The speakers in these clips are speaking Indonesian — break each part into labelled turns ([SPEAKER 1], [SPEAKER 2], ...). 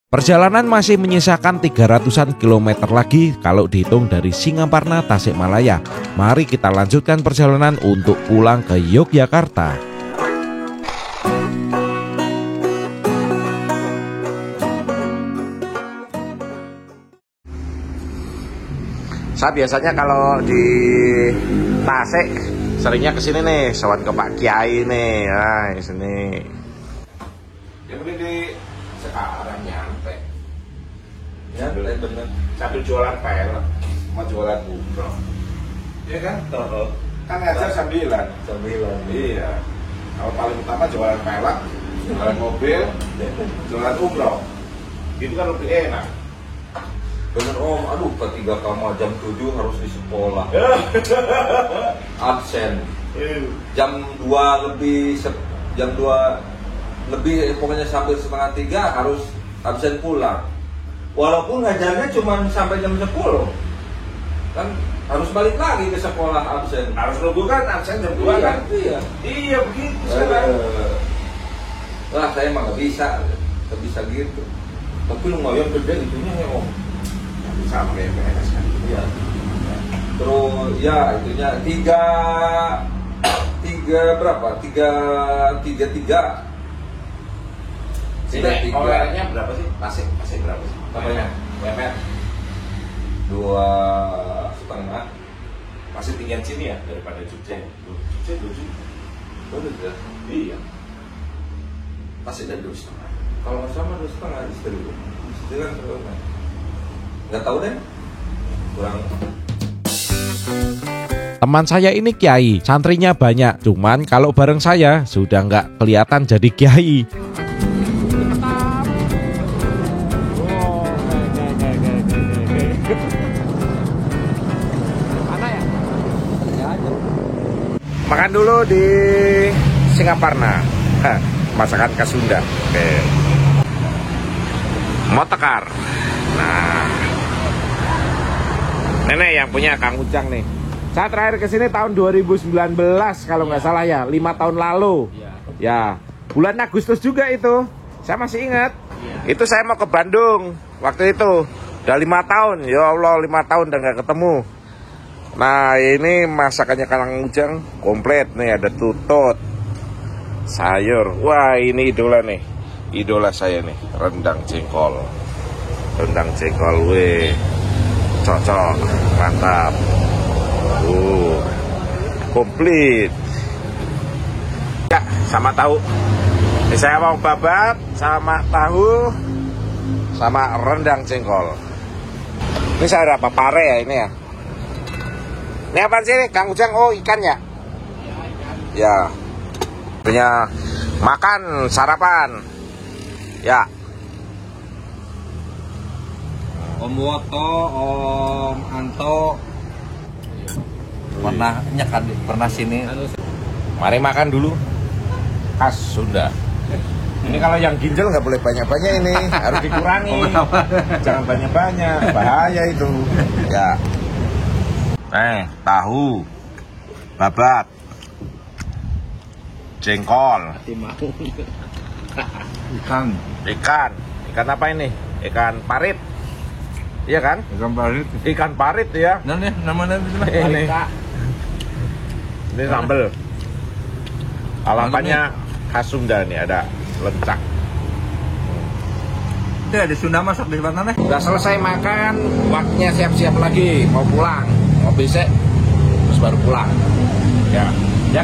[SPEAKER 1] Perjalanan masih menyisakan 300-an kilometer lagi kalau dihitung dari Singaparna, Tasikmalaya. Mari kita lanjutkan perjalanan untuk pulang ke Yogyakarta. Saya biasanya kalau di Tasik seringnya kesini nih, sowan ke Pak Kiai nih, nah di sini. Yang penting di sekarang nyampe. Ya bener. Sambil jualan pelek, mau jualan umroh. Iya kan? Kan ngajar sambilan. Iya. Kalau paling utama jualan pelek, jualan mobil, jualan umroh. Itu kan lebih enak.
[SPEAKER 2] Bener om, aduh ketiga kamu jam 7 harus di sekolah. Absen. Jam 2 lebih, pokoknya sampai setengah 3 harus absen pulang. Walaupun ngajarnya cuma sampai jam 10, kan harus balik lagi ke sekolah absen.
[SPEAKER 1] Harus nunggu kan absen jam 2 kan?
[SPEAKER 2] Iya
[SPEAKER 1] begitu sekarang.
[SPEAKER 2] Wah saya emang nggak bisa gitu. Tapi lumayan gede itunya ya om.
[SPEAKER 1] Sama kayak PNS kan?
[SPEAKER 2] Iya. Terus ya itunya tiga berapa? Tiga.
[SPEAKER 1] Sini, OR-nya berapa sih? Masih berapa sih?
[SPEAKER 2] Apanya?
[SPEAKER 1] WMR
[SPEAKER 2] 2,5.
[SPEAKER 1] masih tinggian sini ya daripada Jogja. Jogja 2 juta. Iya.
[SPEAKER 2] Masih dari 2,5. Kalau nggak sama 2,5 istri kan nggak tahu deh. Kurang.
[SPEAKER 1] Teman saya ini kiai, santrinya banyak. Cuman kalau bareng saya sudah nggak kelihatan jadi kiai. Makan dulu di Singaparna, masakan khas Sunda. Oke. Motekar. Nah, nenek yang punya Kang Ujang nih. Saya terakhir kesini tahun 2019 kalau nggak salah ya, 5 tahun lalu. Ya, bulan Agustus juga itu. Saya masih ingat. Itu saya mau ke Bandung waktu itu. Udah 5 tahun, ya Allah 5 tahun udah nggak ketemu. Nah ini masakannya Kang Ujang komplit nih, ada tutut, sayur. Wah ini idola nih, idola saya nih, rendang jengkol. Rendang jengkol, weh, cocok, mantap. Komplit. Ya, sama tahu. Ini saya mau babat sama tahu, sama rendang jengkol. Ini saya ada apa? Pare ya ini ya. Ini apaan sih nih, Kang Ujang? Oh, ikan ya? Ya. Punya makan, sarapan. Ya.
[SPEAKER 2] Om Woto, Om Anto pernah sini.
[SPEAKER 1] Mari makan dulu. Khas Sunda. Ini kalau yang ginjal nggak boleh banyak-banyak ini, harus dikurangi. Jangan banyak-banyak, bahaya itu. Ya. Tahu, babat, jengkol, ikan apa ini? Ikan parit, iya kan? Ikan parit ya.
[SPEAKER 2] Namanya
[SPEAKER 1] Ini sambal. Alapannya khas Sunda nih, ada lencak.
[SPEAKER 2] Itu ada Sunda masak di mana nih?
[SPEAKER 1] Udah selesai makan, waktunya siap-siap lagi, mau pulang. Mau besek, terus baru pulang. Ya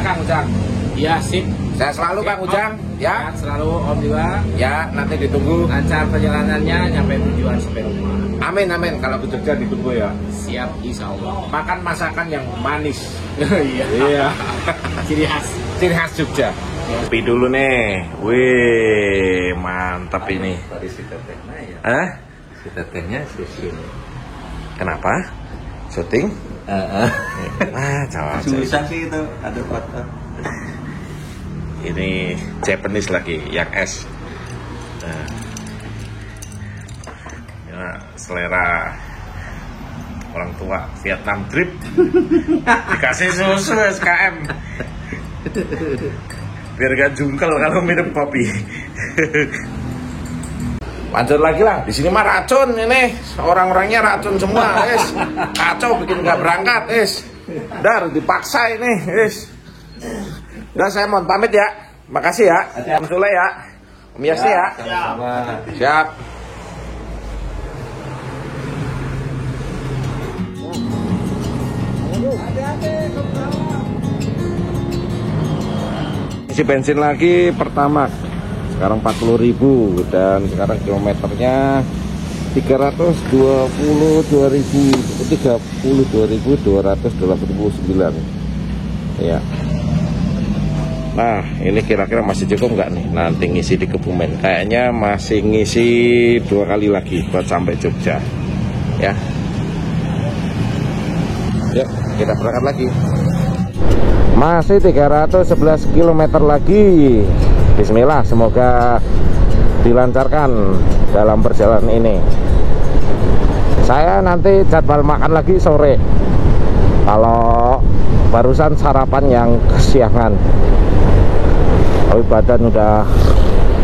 [SPEAKER 1] Kang Ujang.
[SPEAKER 3] Iya sip.
[SPEAKER 1] Saya selalu Kang Ujang. Ya.
[SPEAKER 3] Selalu Om juga.
[SPEAKER 1] Ya nanti ditunggu.
[SPEAKER 3] Lancar perjalanannya, nyampe tujuan sampai rumah.
[SPEAKER 1] Amin. Kalau ke Jogja ditunggu ya.
[SPEAKER 3] Siap insya Allah.
[SPEAKER 1] Makan masakan yang manis.
[SPEAKER 3] Iya. Ciri khas
[SPEAKER 1] Jogja. Kopi dulu nih. Wih mantap ini.
[SPEAKER 2] Tadi si tetehnya ya.
[SPEAKER 1] Hah?
[SPEAKER 2] Si tetehnya si sini.
[SPEAKER 1] Kenapa? Syuting?
[SPEAKER 2] Susah sih itu, ada foto.
[SPEAKER 1] Ini Japanese lagi, yang es. Nah, selera orang tua Vietnam trip. Dikasih susu SKM. Biar gak jungkel kalau minum kopi. Lanjut lagi lah. Di sini mah racun ini. Orang-orangnya racun semua, kacau bikin nggak berangkat, Udah dipaksa ini, Udah saya mohon pamit ya. Makasih ya. Om Sule ya. Om Yasi ya. Siap. Isi bensin lagi pertama. Sekarang 40.000 dan sekarang kilometernya 32.289 ya. Nah ini kira-kira masih cukup nggak nih nanti ngisi di Kebumen? Kayaknya masih ngisi 2 kali lagi buat sampai Jogja ya. Yuk kita berangkat lagi. Masih 311 km lagi. Bismillah, semoga dilancarkan dalam perjalanan ini. Saya nanti jadwal makan lagi sore. Kalau barusan sarapan yang kesiangan. Tapi badan udah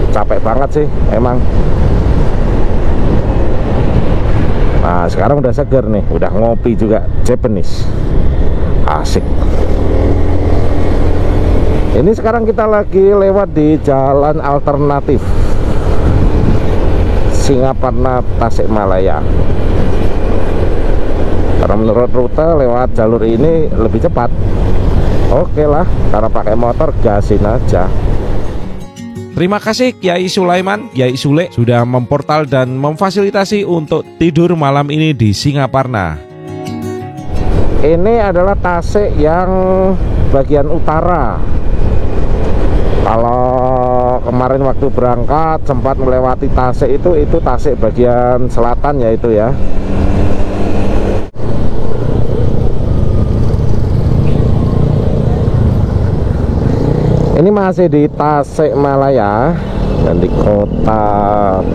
[SPEAKER 1] capek banget sih, emang. Nah, sekarang udah seger nih, udah ngopi juga Japanese. Asik. Ini sekarang kita lagi lewat di jalan alternatif Singaparna Tasikmalaya. Karena menurut rute lewat jalur ini lebih cepat. Oke lah, karena pakai motor gasin aja. Terima kasih Kiai Sulaiman, Kiai Sule sudah memportal dan memfasilitasi untuk tidur malam ini di Singaparna. Ini adalah Tasik yang bagian utara. Kalau kemarin waktu berangkat sempat melewati Tasik itu Tasik bagian selatan ya itu ya. Ini masih di Tasikmalaya dan di kota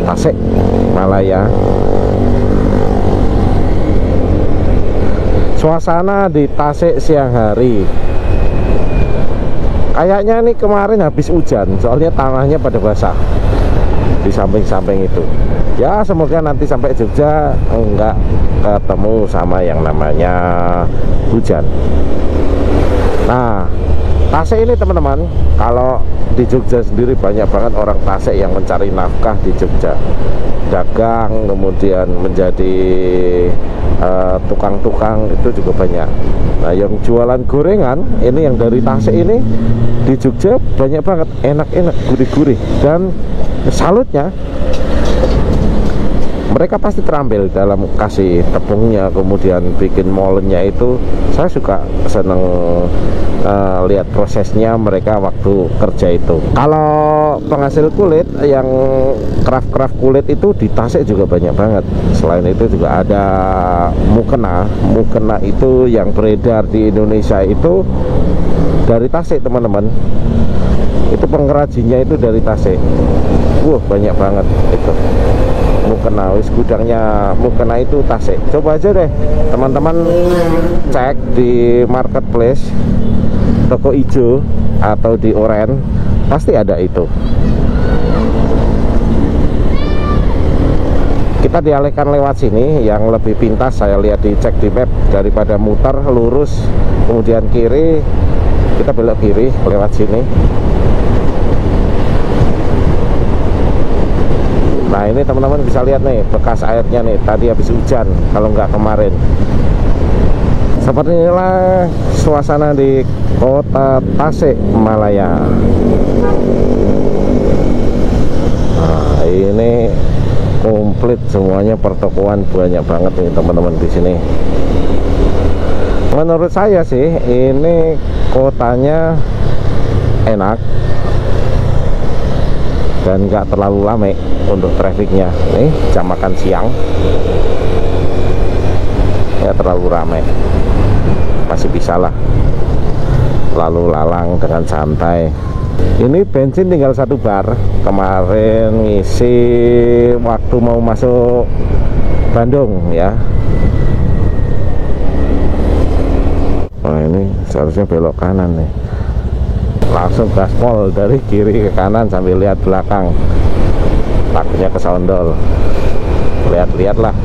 [SPEAKER 1] Tasikmalaya. Suasana di Tasik siang hari. Kayaknya nih kemarin habis hujan, soalnya tanahnya pada basah di samping-samping itu. Ya semoga nanti sampai Jogja enggak ketemu sama yang namanya hujan. Nah, Tasik ini teman-teman, kalau di Jogja sendiri banyak banget orang Tasik yang mencari nafkah di Jogja. Dagang, kemudian menjadi tukang-tukang itu juga banyak. Nah yang jualan gorengan ini yang dari Tasik ini di Jogja banyak banget, enak-enak, gurih-gurih. Dan salutnya mereka pasti terampil dalam kasih tepungnya, kemudian bikin molennya itu. Saya suka seneng lihat prosesnya mereka waktu kerja itu. Kalau penghasil kulit yang craft kulit itu di Tasik juga banyak banget. Selain itu juga ada mukena. Mukena itu yang beredar di Indonesia itu dari Tasik teman-teman. Itu pengrajinnya itu dari Tasik. Banyak banget itu mukena, wis gudangnya mukena itu Tasik. Coba aja deh teman-teman cek di marketplace, toko ijo atau di oren, pasti ada itu. Kita dialihkan lewat sini yang lebih pintas, saya lihat dicek di map, daripada muter lurus kemudian kiri, kita belok kiri lewat sini. Nah ini teman-teman bisa lihat nih bekas airnya nih, tadi habis hujan kalau nggak kemarin. Seperti inilah suasana di kota Tasikmalaya. Nah ini komplit semuanya, pertokoan banyak banget nih teman-teman di sini. Menurut saya sih ini kotanya enak dan nggak terlalu rame untuk trafficnya. Nih jam makan siang ya, terlalu ramai, masih bisa lah lalu lalang dengan santai. Ini bensin tinggal 1 bar. Kemarin ngisi waktu mau masuk Bandung ya. Nah ini seharusnya belok kanan nih, langsung gaspol dari kiri ke kanan sambil lihat belakang. takutnya kesondol. Lihat-lihat lah.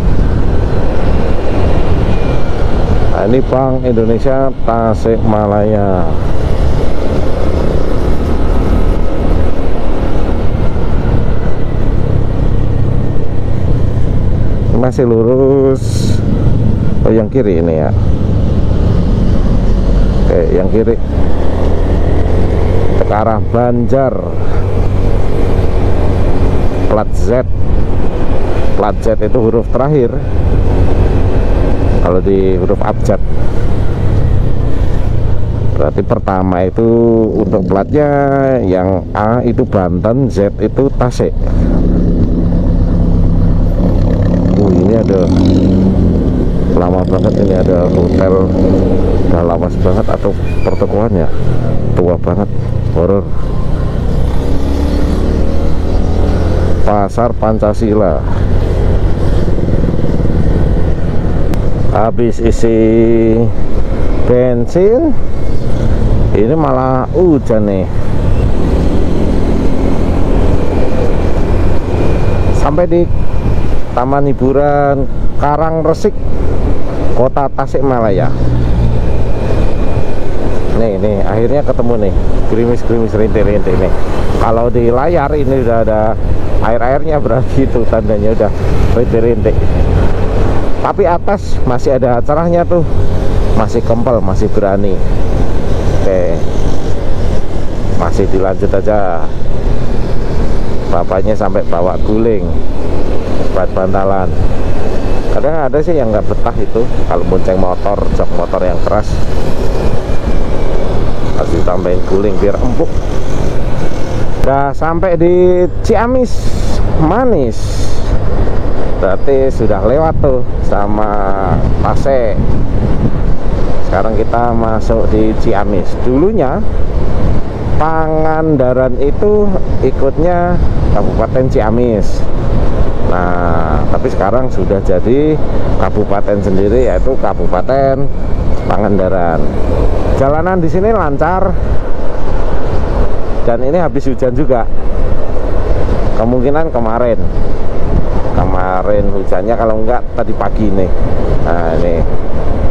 [SPEAKER 1] Nah, ini Bank Indonesia Tasikmalaya. Masih lurus. Oh, yang kiri ini ya. Oke, yang kiri ke arah Banjar. Plat Z. Plat Z itu huruf terakhir kalau di huruf abjad. Berarti pertama itu untuk platnya, yang A itu Banten, Z itu Tasik. Ini ada lama banget, ini ada hotel, udah lawas banget, atau pertokoannya tua banget, horor. Pasar Pancasila. Habis isi bensin, ini malah hujan nih. Sampai di Taman Hiburan Karangresik, Kota Tasikmalaya. Nih akhirnya ketemu nih, gerimis-gerimis rintik-rintik nih. Kalau di layar ini udah ada air-airnya, berarti itu tandanya udah rintik-rintik. Tapi atas masih ada cerahnya tuh, masih kempel, masih berani. Oke, masih dilanjut aja. Bapaknya sampai bawa guling, buat bantalan. Kadang ada sih yang nggak betah itu kalau bonceng motor, jok motor yang keras, harus ditambahin guling biar empuk. Udah sampai di Ciamis Manis, berarti sudah lewat tuh sama Tasik. Sekarang kita masuk di Ciamis. Dulunya Pangandaran itu ikutnya Kabupaten Ciamis. Nah, tapi sekarang sudah jadi kabupaten sendiri, yaitu Kabupaten Pangandaran. Jalanan di sini lancar, dan ini habis hujan juga. Kemungkinan kemarin hujannya, kalau enggak tadi pagi nih. Nah, ini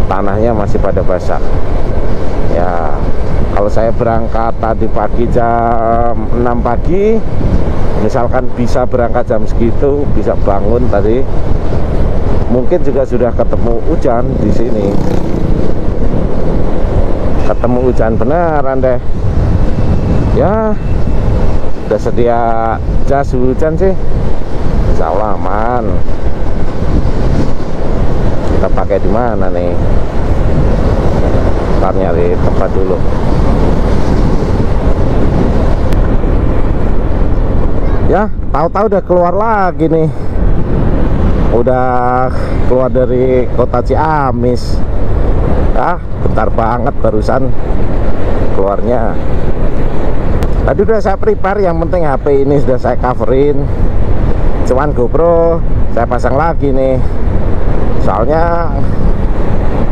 [SPEAKER 1] tanahnya masih pada basah. Ya, kalau saya berangkat tadi pagi jam 6 pagi, misalkan bisa berangkat jam segitu, bisa bangun tadi, mungkin juga sudah ketemu hujan di sini. Ketemu hujan beneran deh. Ya, udah sedia jas hujan sih, insya Allah aman. Kita pakai di mana nih? Ntar nyari tempat dulu. Ya, tahu-tahu udah keluar lagi nih. Udah keluar dari kota Ciamis. Ah, bentar banget barusan keluarnya. Tadi udah saya prepare, yang penting HP ini sudah saya coverin. Cuman GoPro saya pasang lagi nih. Soalnya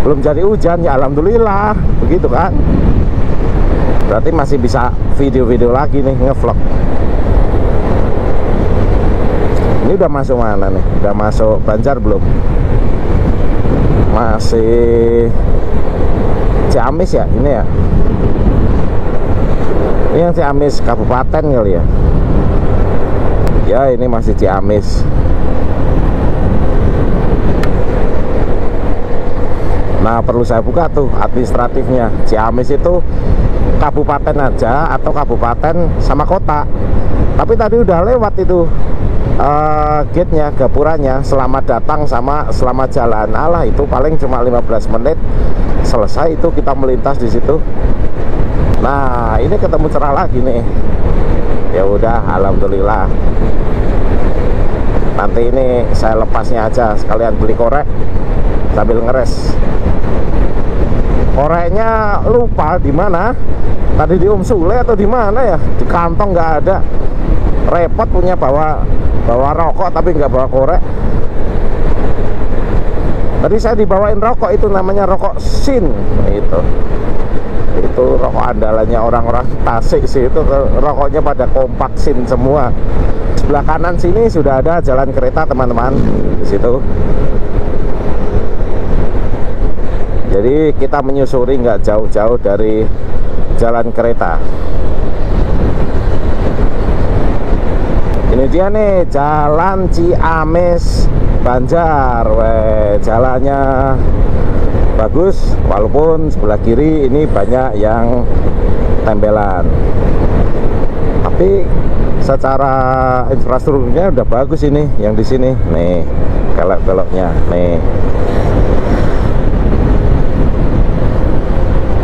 [SPEAKER 1] belum jadi hujan, ya alhamdulillah, begitu kan. Berarti masih bisa video-video lagi nih, ngevlog. Ini udah masuk mana nih? Udah masuk Banjar belum? Masih Ciamis ya ini ya. Ini yang Ciamis Kabupaten kali ya. Ya, ini masih Ciamis. Nah, perlu saya buka tuh administratifnya. Ciamis itu kabupaten aja atau kabupaten sama kota. Tapi tadi udah lewat itu gate-nya, gapuranya, selamat datang sama selamat jalan. Alah, itu paling cuma 15 menit selesai itu kita melintas di situ. Nah, ini ketemu cerah lagi nih. Ya udah, alhamdulillah. Nanti ini saya lepasnya aja, sekalian beli korek sambil ngeres. Koreknya lupa di mana. Tadi di Sule atau di mana ya? Di kantong nggak ada. Repot punya bawa rokok tapi nggak bawa korek. Tadi saya dibawain rokok, itu namanya rokok Sin. Itu rokok andalannya orang-orang Tasik sih. Itu rokoknya pada kompak Sin semua. sebelah kanan sini sudah ada jalan kereta teman-teman di situ. Jadi kita menyusuri nggak jauh-jauh dari jalan kereta. Ini dia nih Jalan Ciamis Banjar. Weh, jalannya bagus walaupun sebelah kiri ini banyak yang tembelan. Tapi secara infrastrukturnya udah bagus ini yang di sini. Nih, kelok-keloknya nih.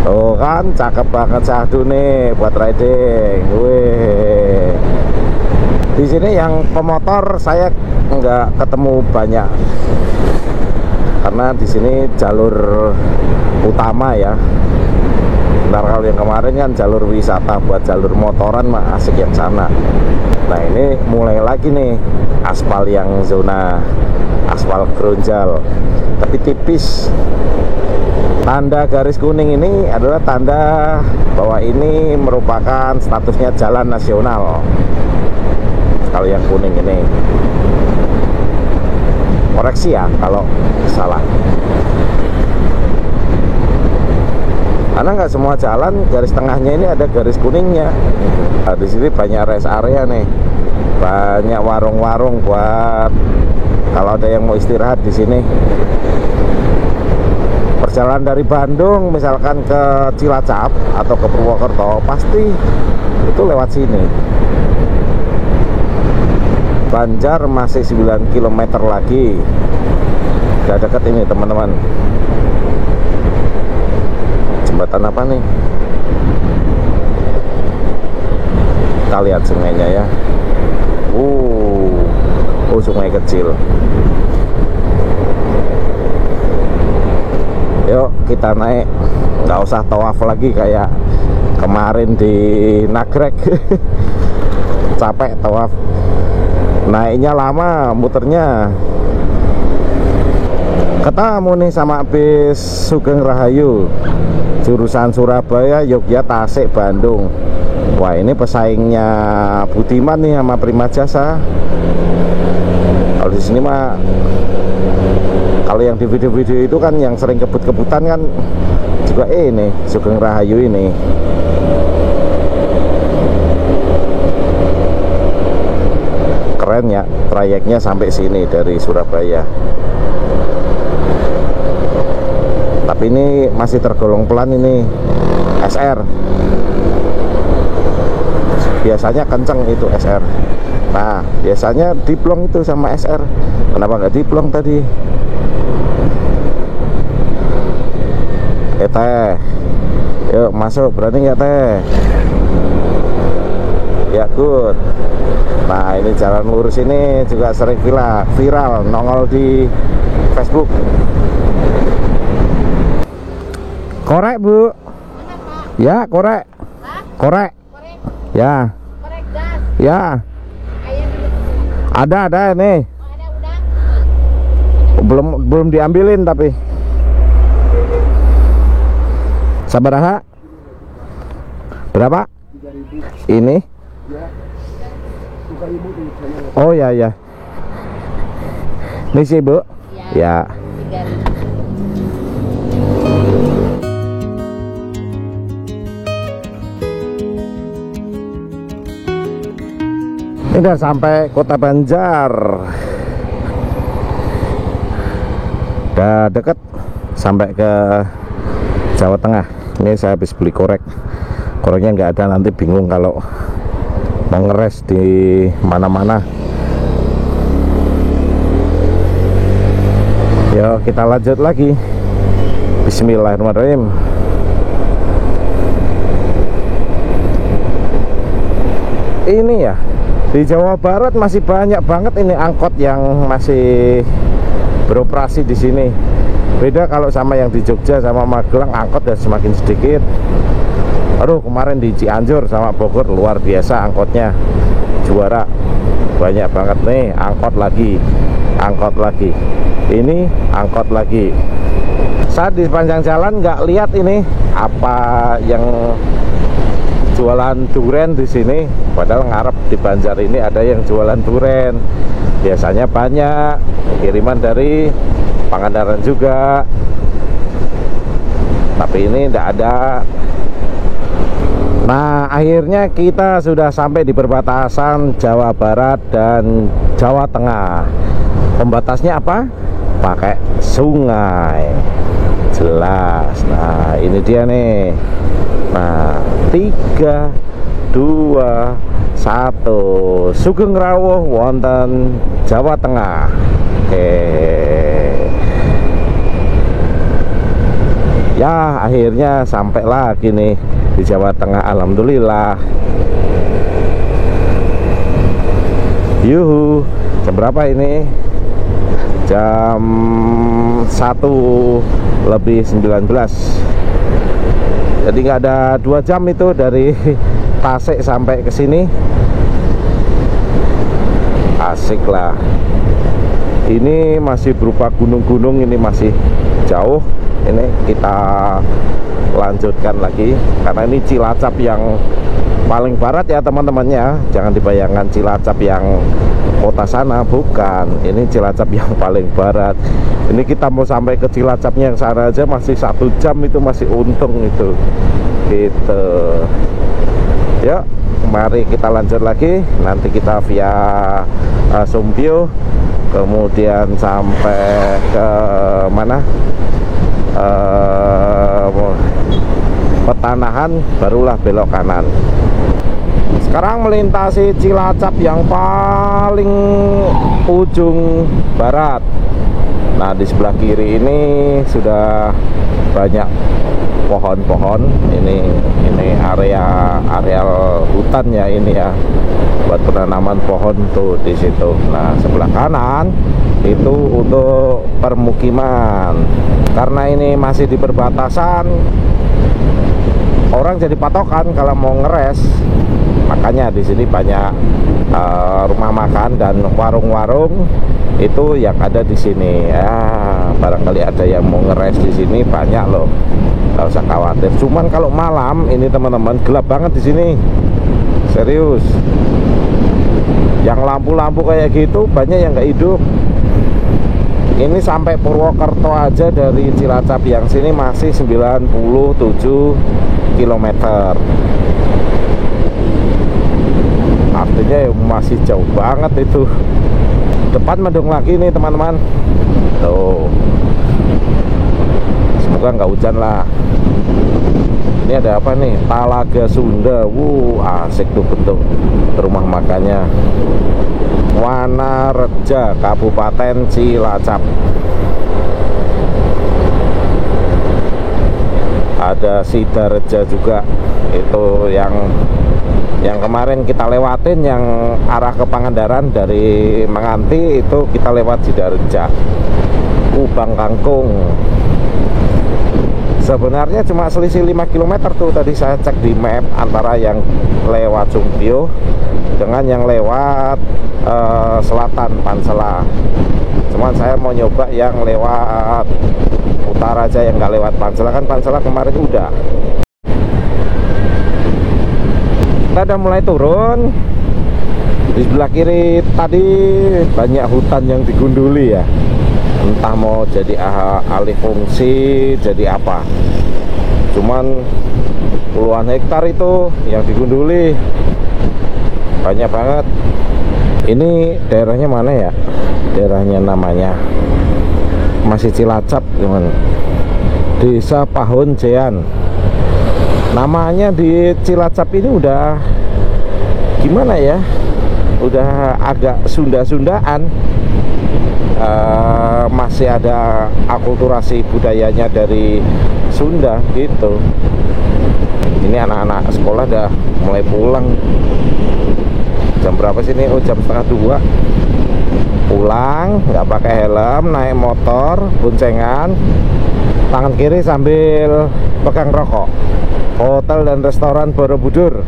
[SPEAKER 1] Oh kan cakep banget Syahdu nih buat riding. Wih. Di sini yang pemotor saya nggak ketemu banyak. Karena di sini jalur utama ya. Ntar kalau yang kemarin kan jalur wisata, buat jalur motoran mah asik yang sana. Nah ini mulai lagi nih aspal yang zona aspal gronjal, tapi tipis. Tanda garis kuning ini adalah tanda bahwa ini merupakan statusnya jalan nasional. Kalau yang kuning ini, koreksi ya kalau salah. Karena nggak semua jalan garis tengahnya ini ada garis kuningnya. Nah, di sini banyak rest area nih, banyak warung-warung buat kalau ada yang mau istirahat di sini. Perjalanan dari Bandung misalkan ke Cilacap atau ke Purwokerto pasti itu lewat sini. Banjar masih 9 km lagi. Udah deket ini teman-teman. Jembatan apa nih? Kita lihat sungainya ya. Oh sungai kecil. Yuk kita naik, nggak usah tawaf lagi kayak kemarin di Nagrek. Capek tawaf, naiknya lama, muternya. Ketemu nih sama bis Sugeng Rahayu jurusan Surabaya, Yogyakarta, Tasik, Bandung. Wah ini pesaingnya Budiman nih sama Prima Jasa. Kalau di sini mah, kalau yang di video-video itu kan yang sering kebut-kebutan kan juga ini Sugeng Rahayu ini. Keren ya trayeknya sampai sini dari Surabaya. Tapi ini masih tergolong pelan ini SR. Biasanya kenceng itu SR. Nah biasanya diplong itu sama SR. Kenapa nggak diplong tadi? Teh, yuk masuk, berani nggak teh? Ya good. Nah ini jalan lurus ini juga sering viral nongol di Facebook. Korek bu? Ya korek. Korek. Ya.
[SPEAKER 4] Korek gas.
[SPEAKER 1] Ya. Ada nih. Belum diambilin tapi. Sabaraha? Berapa? 3.000. Ini? Oh ya. Ini sih bu? Ya.
[SPEAKER 4] 3.000.
[SPEAKER 1] Ini udah sampai Kota Banjar. Udah deket sampai ke Jawa Tengah. Ini saya habis beli korek. Koreknya nggak ada, nanti bingung kalau mau ngeres di mana-mana. Yuk kita lanjut lagi. Bismillahirrahmanirrahim. Ini ya, di Jawa Barat masih banyak banget ini angkot yang masih beroperasi di sini. Beda kalau sama yang di Jogja sama Magelang, angkot udah semakin sedikit. Aduh kemarin di Cianjur sama Bogor luar biasa angkotnya, juara. Banyak banget nih, angkot lagi, ini angkot lagi. Saat di sepanjang jalan nggak lihat ini apa yang jualan duren di sini. Padahal ngarep di Banjar ini ada yang jualan duren. Biasanya banyak kiriman dari Pangandaran juga. Tapi ini tidak ada. Nah, akhirnya kita sudah sampai di perbatasan Jawa Barat dan Jawa Tengah. Pembatasnya apa? Pakai sungai. Jelas. Nah, ini dia nih. Nah, 3, 2, 1. Sugeng rawuh wonten Jawa Tengah. Oke. Ya, akhirnya sampai lagi nih di Jawa Tengah, alhamdulillah. Yuhu, jam berapa ini? Jam 1:19. Jadi nggak ada 2 jam itu dari Tasik sampai ke sini. Asik lah. Ini masih berupa gunung-gunung, ini masih jauh. Ini kita lanjutkan lagi karena ini Cilacap yang paling barat ya teman-temannya. Jangan dibayangkan Cilacap yang kota sana, bukan. Ini Cilacap yang paling barat. Ini kita mau sampai ke Cilacapnya yang sana aja masih 1 jam, itu masih untung itu gitu. Yuk, mari kita lanjut lagi. Nanti kita via Sumpio, kemudian sampai ke mana, Petanahan, barulah belok kanan. Sekarang melintasi Cilacap yang paling ujung barat. Nah, di sebelah kiri ini sudah banyak pohon-pohon. Ini areal hutan ya, ini ya, buat penanaman pohon tuh di situ. Nah, sebelah kanan itu untuk permukiman. Karena ini masih di perbatasan, orang jadi patokan kalau mau ngeres. Makanya di sini banyak rumah makan dan warung-warung itu yang ada di sini. Ya, barangkali ada yang mau ngeres di sini, banyak loh. Nggak usah khawatir. Cuman kalau malam ini teman-teman, gelap banget di sini. Serius. Yang lampu-lampu kayak gitu banyak yang nggak hidup. Ini sampai Purwokerto aja dari Cilacap yang sini masih 97 km. Artinya ya masih jauh banget itu. Depan mendung lagi nih teman-teman. Tuh. Semoga nggak hujan lah. Ini ada apa nih? Talaga Sunda. Asik tuh bentuk rumah makannya. Wanareja, Kabupaten Cilacap. Ada Sidareja juga. Itu yang kemarin kita lewatin, yang arah ke Pangandaran dari Menganti, itu kita lewat Sidareja. Kubang Kangkung. Sebenarnya cuma selisih 5 km tuh, tadi saya cek di map, antara yang lewat Sumpio dengan yang lewat selatan Pansela. Cuman saya mau nyoba yang lewat utara aja, yang nggak lewat Pansela. Kan Pansela kemarin udah. Kita udah mulai turun. Di sebelah kiri tadi banyak hutan yang digunduli ya. Entah mau jadi alih fungsi, jadi apa. Cuman puluhan hektar itu yang digunduli. Banyak banget. Ini daerahnya mana ya? Daerahnya namanya masih Cilacap, teman. Desa Pahun Jean. Namanya di Cilacap ini udah gimana ya? Udah agak Sunda-Sundaan. Masih ada akulturasi budayanya dari Sunda gitu. Ini anak-anak sekolah udah mulai pulang. Jam berapa sih ini? Oh, jam 1:30. Pulang, nggak pakai helm, naik motor, boncengan, tangan kiri sambil pegang rokok. Hotel dan restoran Borobudur.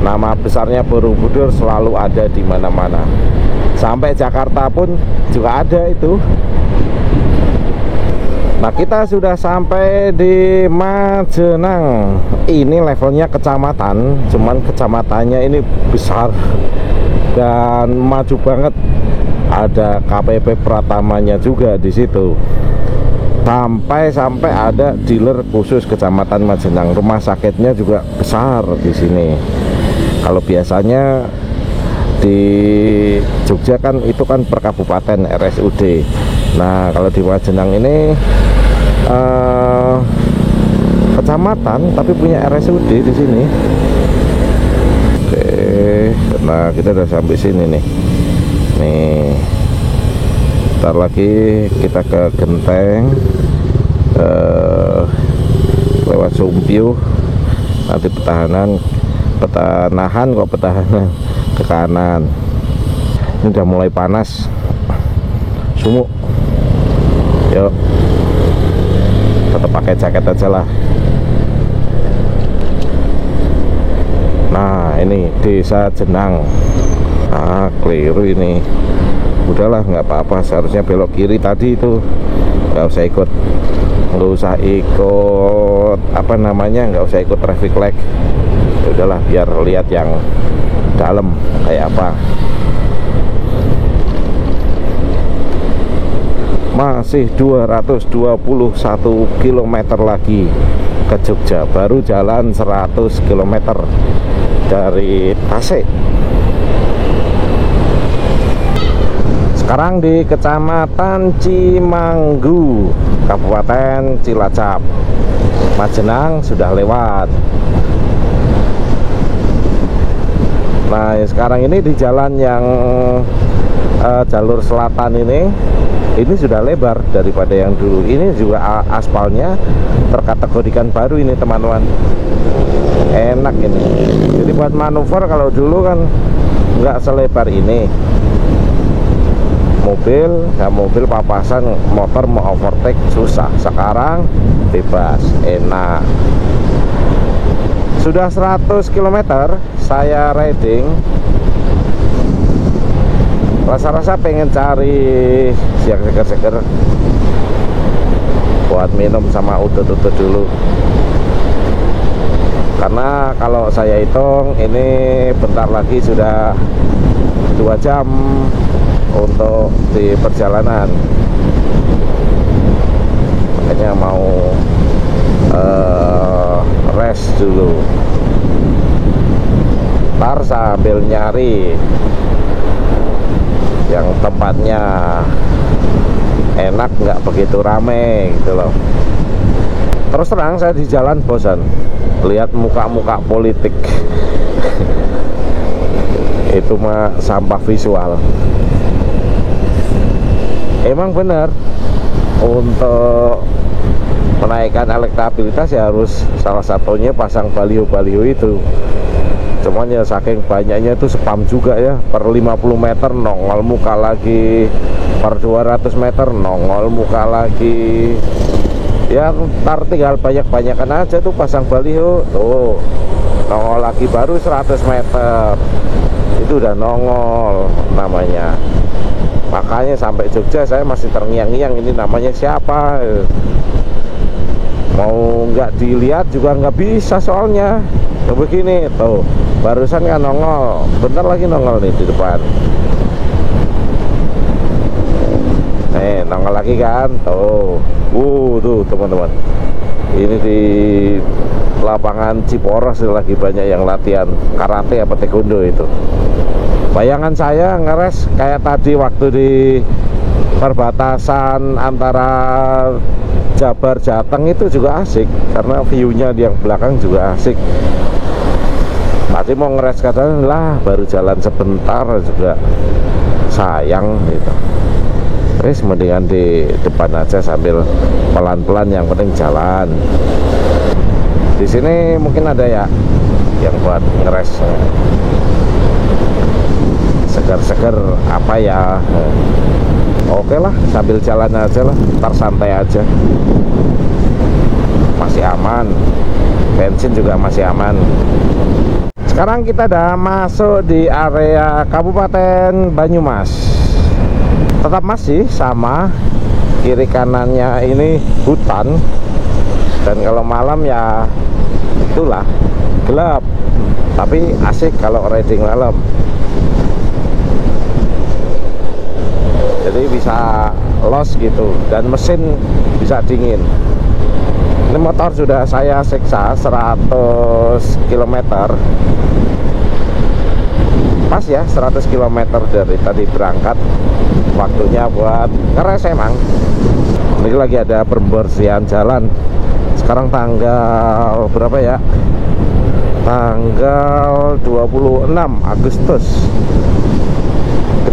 [SPEAKER 1] Nama besarnya Borobudur selalu ada di mana-mana. Sampai Jakarta pun juga ada itu. Nah, kita sudah sampai di Majenang. Ini levelnya kecamatan, cuman kecamatannya ini besar dan maju banget. Ada KPP Pratamanya juga di situ. Sampai ada dealer khusus kecamatan Majenang. Rumah sakitnya juga besar di sini. Kalau biasanya di Jogja kan itu kan per kabupaten RSUD. Nah, kalau di Majenang ini kecamatan tapi punya RSUD di sini. Oke, nah kita udah sampai sini nih. Nih, ntar lagi kita ke Genteng, lewat Sumpyu, nanti Petanahan ke kanan. Ini udah mulai panas, sumuk. Yuk, tetap pakai jaket aja lah. Nah, ini Desa Jenang. Ah, keliru ini. Udahlah, nggak apa-apa. Seharusnya belok kiri tadi itu. Nggak usah ikut apa namanya, nggak usah ikut traffic light. Udahlah, biar lihat yang dalam kayak apa. Masih 221 km lagi ke Jogja. Baru jalan 100 km dari Tasik. Sekarang di Kecamatan Cimanggu, Kabupaten Cilacap. Majenang sudah lewat. Nah, sekarang ini di jalan yang jalur selatan ini sudah lebar daripada yang dulu. Ini juga aspalnya terkategorikan baru ini, teman-teman. Enak ini. Jadi buat manuver, kalau dulu kan nggak selebar ini. Mobil papasan, motor mau overtake susah. Sekarang bebas, enak. Sudah 100 km saya riding. Rasa-rasa pengen cari siang seger-seger buat minum sama udut-udut dulu. Karena kalau saya hitung ini bentar lagi sudah 2 jam untuk di perjalanan. Makanya mau rest dulu. Ntar sambil nyari yang tempatnya enak, nggak begitu rame gitu loh. Terus terang saya di jalan bosan lihat muka-muka politik. Itu mah sampah visual. Emang benar, untuk menaikkan elektabilitas ya harus salah satunya pasang baliho-baliho itu. Cuman ya saking banyaknya itu spam juga ya. Per 50 meter nongol muka lagi, per 200 meter nongol muka lagi. Ya ntar tinggal banyak-banyakan aja tuh pasang baliho. Tuh nongol lagi baru 100 meter itu udah nongol namanya. Makanya sampai Jogja saya masih terngiang-ngiang, ini namanya siapa. Mau nggak dilihat juga nggak bisa soalnya. Nah, begini tuh, barusan kan nongol, bentar lagi nongol nih di depan. Nongol lagi kan, tuh. Tuh teman-teman. Ini di lapangan Ciporos lagi banyak yang latihan karate apa taekwondo itu. Bayangan saya ngeres kayak tadi waktu di perbatasan antara Jabar Jateng itu juga asik, karena view-nya di yang belakang juga asik. Tadi mau ngeres katanya lah baru jalan sebentar juga sayang gitu. Terus mendingan di depan aja sambil pelan-pelan, yang penting jalan. Di sini mungkin ada ya yang buat ngeres segar-segar apa ya. Oke lah, sambil jalan aja lah, ntar santai aja. Masih aman, bensin juga masih aman. Sekarang kita udah masuk di area Kabupaten Banyumas. Tetap masih sama kiri kanannya ini hutan, dan kalau malam ya itulah gelap, tapi asik kalau riding malam. Jadi bisa los gitu, dan mesin bisa dingin. Ini motor sudah saya siksa 100 km. Pas ya, 100 km dari tadi berangkat. Waktunya buat ngeres emang. Ini lagi ada pembersihan jalan. Sekarang tanggal berapa ya? Tanggal 26 Agustus.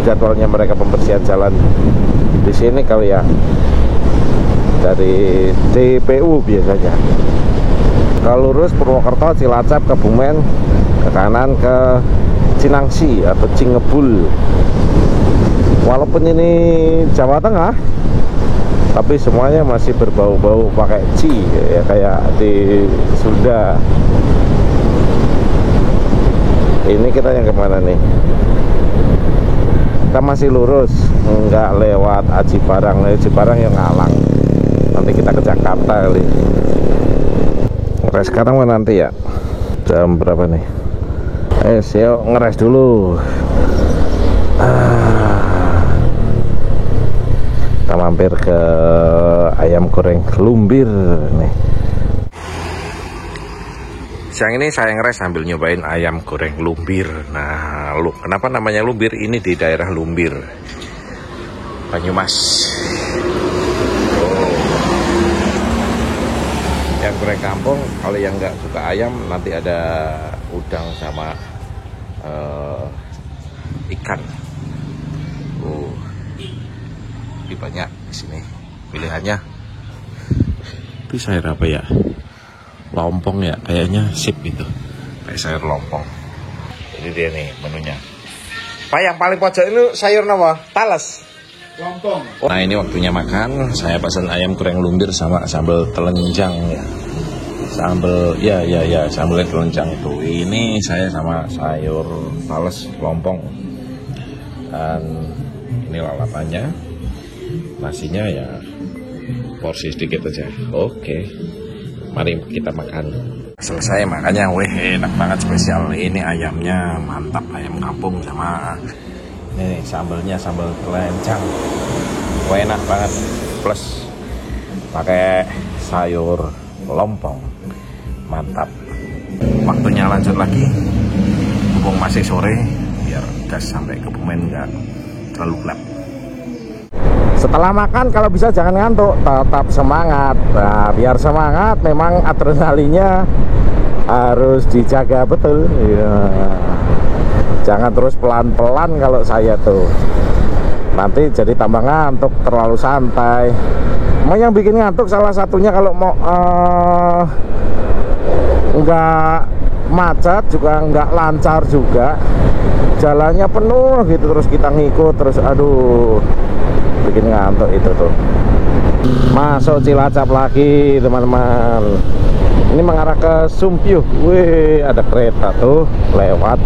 [SPEAKER 1] Jadwalnya mereka pembersihan jalan di sini kali ya, dari DPU biasanya. Kalau lurus Purwokerto, Cilacap, Kebumen, ke kanan ke Cinangsi atau Cingebul. Walaupun ini Jawa Tengah, tapi semuanya masih berbau-bau pakai ci ya, kayak di Sunda. Ini kita yang kemana nih? Kita masih lurus, nggak lewat Aji Barang. Aji Barang yang ngalang, nanti kita ke Jakarta kali. Ngeres sekarang nanti ya, jam berapa nih? Yuk ngeres dulu. Kita mampir ke ayam goreng Lumbir nih. Siang ini saya ngeres sambil nyobain ayam goreng Lumbir. Nah, kenapa namanya Lumbir? Ini di daerah Lumbir, Banyumas. Ayam goreng kampung. Kalau yang nggak suka ayam, nanti ada udang sama ikan. Lebih banyak di sini pilihannya. Itu sayur apa ya? Lompong ya, kayaknya sip itu, kayak sayur lompong. Ini dia nih menunya. Pak, yang paling pojok itu sayur apa? Talas?
[SPEAKER 3] Lompong.
[SPEAKER 1] Nah, ini waktunya makan. Saya pesan ayam goreng Lumbir sama sambal telenjang ya. Sambal ya sambal telenjang itu. Ini saya sama sayur talas lompong. Dan ini lalapannya. Nasinya ya porsi sedikit aja. Oke. Mari kita makan. Selesai makannya, wih enak banget, spesial. Ini ayamnya mantap, ayam kampung sama ini sambalnya sambal telenjang. Wih enak banget, plus pakai sayur lompong, mantap. Waktunya lanjut lagi, mumpung masih sore, biar gas sampai Kebumen nggak terlalu gelap. Setelah makan kalau bisa jangan ngantuk, tetap semangat. Nah, biar semangat memang adrenalinnya harus dijaga betul ya. Jangan terus pelan-pelan kalau saya tuh, nanti jadi tambah ngantuk, terlalu santai. Emang yang bikin ngantuk salah satunya kalau mau nggak macet juga, nggak lancar juga, jalannya penuh gitu, terus kita ngikut terus, aduh, bikin ngantuk itu tuh. Masuk Cilacap lagi teman-teman. Ini mengarah ke Sumpyuh. Wih, ada kereta tuh lewat.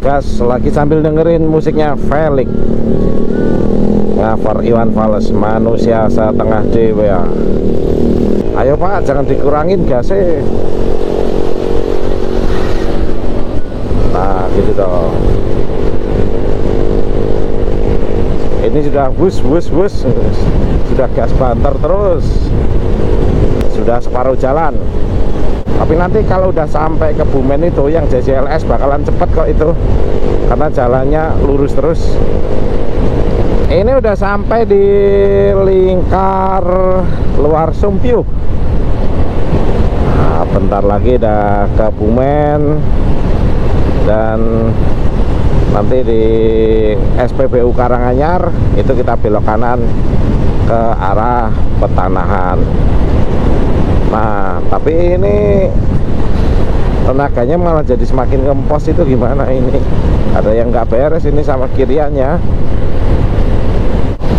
[SPEAKER 1] Gas lagi sambil dengerin musiknya Felix. Ngafar Iwan Fals, manusia setengah dewe ya. Ayo Pak, jangan dikurangin gasnya. Nah, gitu dong. Ini sudah bus, sudah gas banter terus, sudah separuh jalan. Tapi nanti kalau udah sampai Kebumen itu yang JJLS bakalan cepet kok itu, karena jalannya lurus terus. Ini udah sampai di lingkar luar Sumpyuh. Nah, bentar lagi udah Kebumen, dan nanti di SPBU Karanganyar itu kita belok kanan ke arah Petanahan. Nah, tapi ini tenaganya malah jadi semakin ngempos, itu gimana ini? Ada yang nggak beres ini sama kiriannya.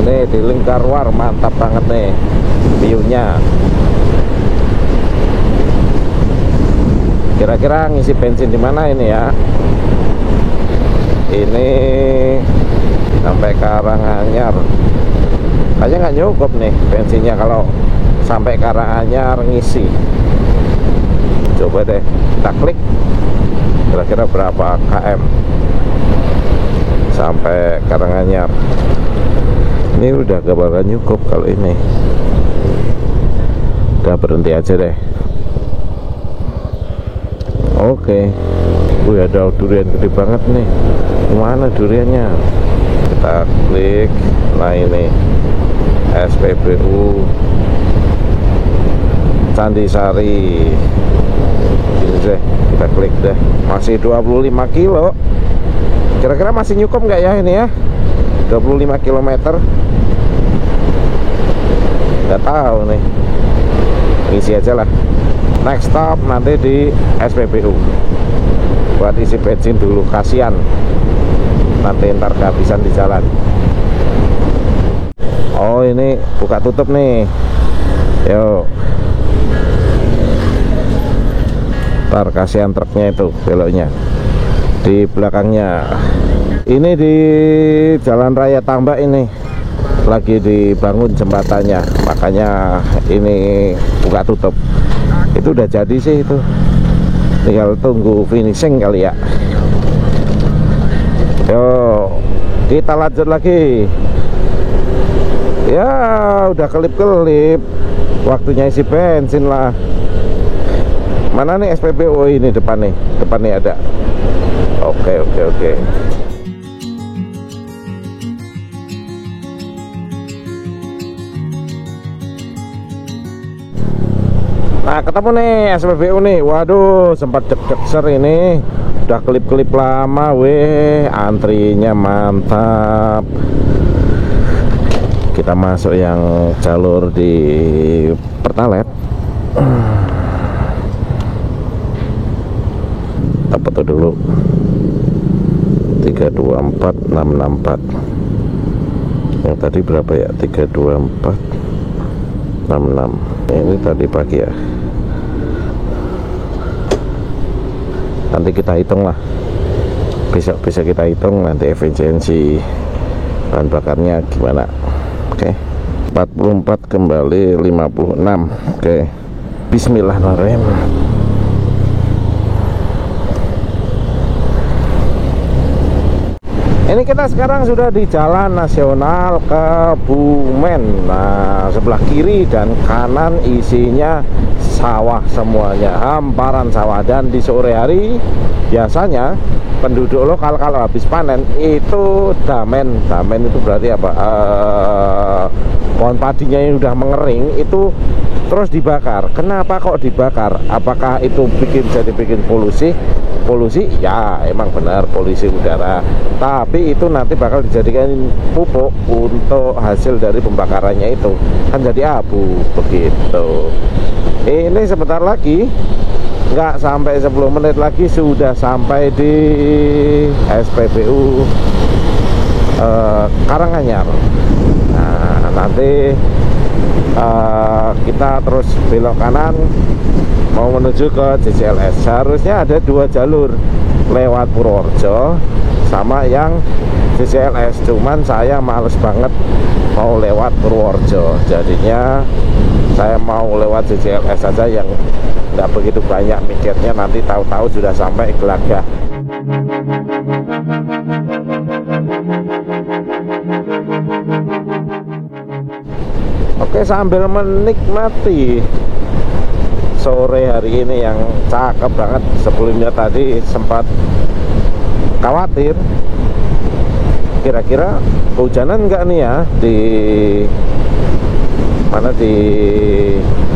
[SPEAKER 1] Ini di lingkar luar mantap banget nih view-nya. Kira-kira ngisi bensin di mana ini ya? Ini sampai Karanganyar. kayaknya nggak cukup nih bensinnya kalau sampai Karanganyar ngisi. Coba deh kita klik kira-kira berapa km sampai Karanganyar. Ini udah gak bakal cukup kalau ini. Udah berhenti aja deh. Oke. Ada durian gede banget nih. Mana duriannya? Kita klik. Nah ini SPBU Candisari. Ini deh, kita klik deh. Masih 25 kilo. Kira-kira masih nyukup nggak ya ini ya? 25 km. Nggak tahu nih. Isi aja lah. Next stop nanti di SPBU. Buat isi bensin dulu, kasihan. Nanti ntar kehabisan di jalan. Oh ini buka tutup nih. Yuk. Ntar kasihan truknya itu beloknya di belakangnya. Ini di Jalan Raya Tambak ini lagi dibangun jembatannya, makanya ini buka tutup. Itu udah jadi sih, itu tinggal tunggu finishing kali ya. Yo kita lanjut lagi ya. Udah kelip-kelip, waktunya isi bensin lah. Mana nih SPBU? ini depan nih ada. Oke. Nah ketemu nih SPBU nih. Waduh sempat deg-deger ini. Udah kelip-kelip lama weh. Antrinya mantap. Kita masuk yang jalur di Pertalite. Apa tuh dulu? 324664. Yang tadi berapa ya? 32466. Ini tadi pagi ya. Nanti kita hitung lah. Besok bisa kita hitung nanti efisiensi bahan bakarnya gimana. Oke. 44 kembali 56. Oke. Bismillahirrahmanirrahim. Ini kita sekarang sudah di Jalan Nasional Kebumen. Nah, sebelah kiri dan kanan isinya sawah semuanya, hamparan sawah. Dan di sore hari biasanya penduduk lokal kalau habis panen itu damen itu berarti apa? Pohon padinya yang udah mengering itu terus dibakar. Kenapa kok dibakar? Apakah itu bikin polusi? Ya emang benar polusi udara, tapi itu nanti bakal dijadikan pupuk untuk hasil dari pembakarannya itu kan jadi abu begitu. Ini sebentar lagi, nggak sampai 10 menit lagi sudah sampai di SPBU Karanganyar. Nah nanti kita terus belok kanan mau menuju ke JCLS. Seharusnya ada 2 jalur, lewat Purworejo sama yang JCLS, cuman saya males banget mau lewat Purworejo, jadinya saya mau lewat JCLS saja yang nggak begitu banyak mikirnya, nanti tahu-tahu sudah sampai Gelagah. Oke, sambil menikmati sore hari ini yang cakep banget. Sebelumnya tadi sempat khawatir kira-kira kehujanan enggak nih ya di mana, di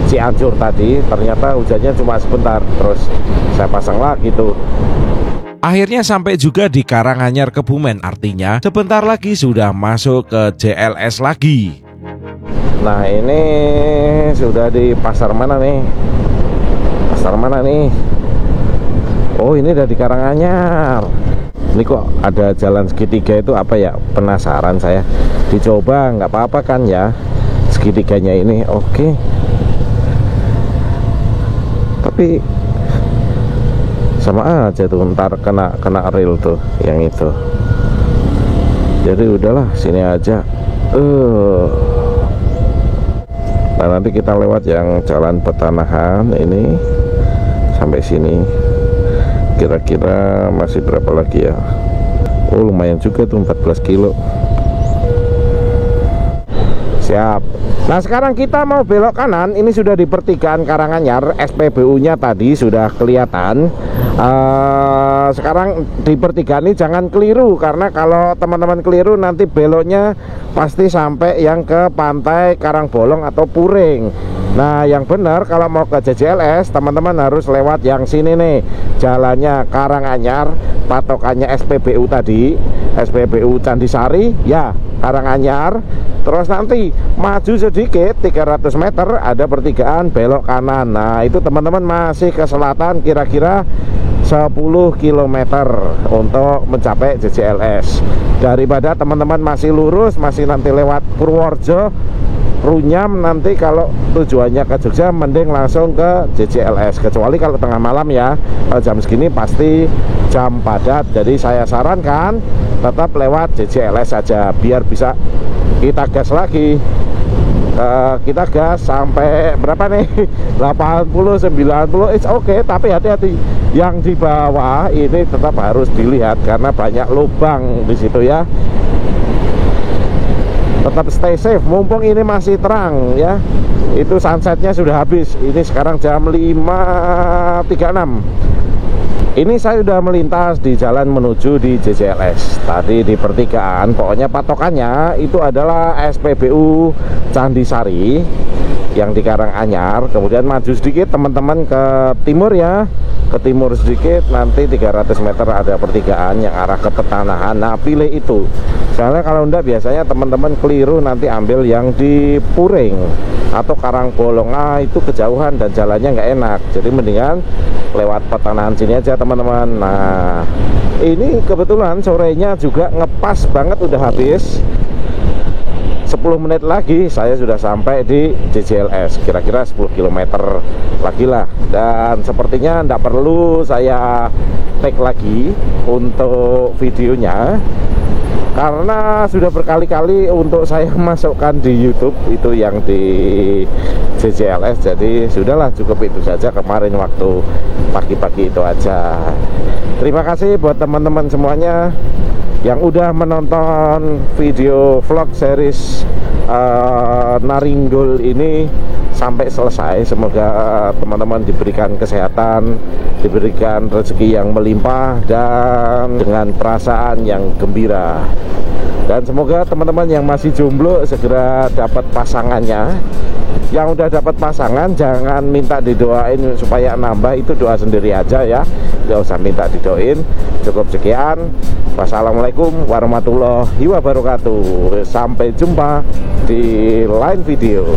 [SPEAKER 1] Cianjur tadi. Ternyata hujannya cuma sebentar, terus saya pasang lagi tuh.
[SPEAKER 4] Akhirnya sampai juga di Karanganyar Kebumen, artinya sebentar lagi sudah masuk ke JLS lagi.
[SPEAKER 1] Nah ini sudah di pasar mana nih? Pasar mana nih? Oh ini udah di Karanganyar. Ini kok ada jalan segitiga itu apa ya? Penasaran saya. Dicoba nggak apa-apa kan ya segitiganya ini. Oke. Tapi sama aja tuh, ntar kena rel tuh yang itu. Jadi udahlah sini aja. Nah nanti kita lewat yang jalan Petanahan ini sampai sini. Kira-kira masih berapa lagi ya? Oh lumayan juga tuh, 14 kilo. Siap. Nah sekarang kita mau belok kanan. Ini sudah di pertigaan Karanganyar. SPBU-nya tadi sudah kelihatan. Sekarang di pertigaan ini jangan keliru, karena kalau teman-teman keliru nanti beloknya pasti sampai yang ke pantai Karangbolong atau Puring. Nah yang benar kalau mau ke JJLS teman-teman harus lewat yang sini nih, jalannya Karanganyar, patokannya SPBU tadi, SPBU Candisari ya, Karanganyar. Terus nanti maju sedikit 300 meter ada pertigaan belok kanan. Nah itu teman-teman masih ke selatan kira-kira 10 km untuk mencapai JJLS. Daripada teman-teman masih lurus, masih nanti lewat Purworejo, Runyam, nanti kalau tujuannya ke Jogja mending langsung ke JJLS. Kecuali kalau tengah malam ya, jam segini pasti jam padat. Jadi saya sarankan tetap lewat JJLS saja biar bisa kita gas lagi. Kita gas sampai berapa nih? 80, 90, it's okay, tapi hati-hati yang di bawah ini tetap harus dilihat karena banyak lubang di situ ya. Tetap stay safe, mumpung ini masih terang ya. Itu sunsetnya sudah habis. Ini sekarang jam 5.36. Ini saya sudah melintas di jalan menuju di JJLS. Tadi di pertigaan, pokoknya patokannya itu adalah SPBU Candisari yang di Karanganyar. Kemudian maju sedikit teman-teman ke timur ya, ke timur sedikit, nanti 300 meter ada pertigaan yang arah ke Petanahan. Nah pilih itu, soalnya kalau enggak biasanya teman-teman keliru nanti ambil yang di Puring atau Karangbolong. Itu kejauhan dan jalannya nggak enak, jadi mendingan lewat Petanahan sini aja teman-teman. Nah ini kebetulan sorenya juga ngepas banget, udah habis 10 menit lagi saya sudah sampai di JJLS, kira-kira 10 km lagi lah. Dan sepertinya tidak perlu saya take lagi untuk videonya karena sudah berkali-kali untuk saya masukkan di YouTube itu yang di JJLS. Jadi sudahlah, cukup itu saja kemarin waktu pagi-pagi itu aja. Terima kasih buat teman-teman semuanya yang udah menonton video vlog series Naringgul ini sampai selesai. Semoga teman-teman diberikan kesehatan, diberikan rezeki yang melimpah dan dengan perasaan yang gembira. Dan semoga teman-teman yang masih jomblo segera dapat pasangannya. Yang udah dapat pasangan jangan minta didoain supaya nambah, itu doa sendiri aja ya, nggak usah minta didoain. Cukup sekian. Wassalamualaikum warahmatullahi wabarakatuh. Sampai jumpa di lain video.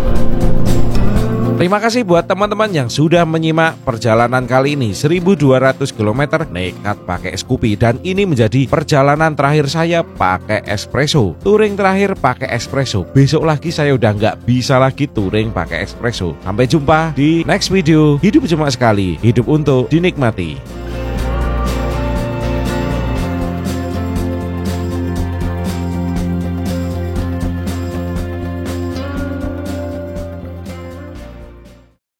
[SPEAKER 4] Terima kasih buat teman-teman yang sudah menyimak perjalanan kali ini 1200 km nekat pakai Scoopy, dan ini menjadi perjalanan terakhir saya pakai espresso. Touring terakhir pakai espresso. Besok lagi saya udah nggak bisa lagi touring pakai espresso. Sampai jumpa di next video. Hidup cuma sekali, hidup untuk dinikmati.